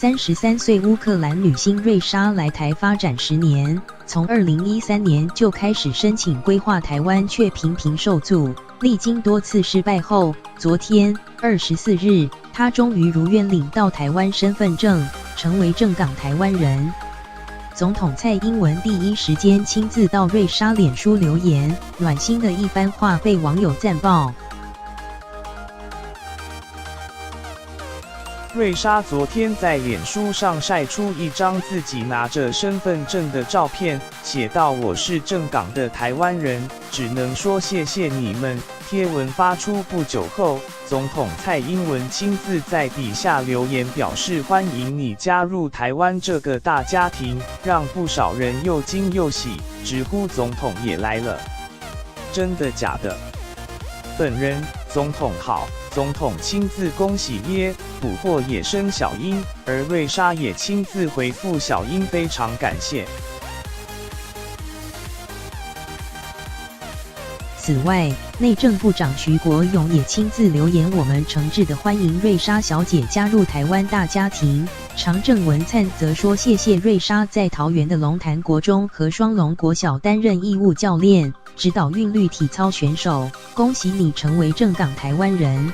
33岁乌克兰女星瑞莎来台发展10年，从2013年就开始申请归化台湾，却频频受阻，历经多次失败后，昨天24日，她终于如愿领到台湾身份证，成为正港台湾人。总统蔡英文第一时间亲自到瑞莎脸书留言，暖心的一番话被网友赞爆。瑞莎昨天在脸书上晒出一张自己拿着身份证的照片，写道：“我是正港的台湾人，只能说谢谢你们。”贴文发出不久后，总统蔡英文亲自在底下留言表示欢迎你加入台湾这个大家庭，让不少人又惊又喜，直呼总统也来了。真的假的？本人总统好。总统亲自恭喜耶，捕获野生小鹰，而瑞莎也亲自回复小鹰非常感谢。此外，内政部长徐国勇也亲自留言，我们诚挚的欢迎瑞莎小姐加入台湾大家庭。常郑文灿则说，谢谢瑞莎在桃园的龙潭国中和双龙国小担任义务教练，指导韵律体操选手，恭喜你成为正港台湾人。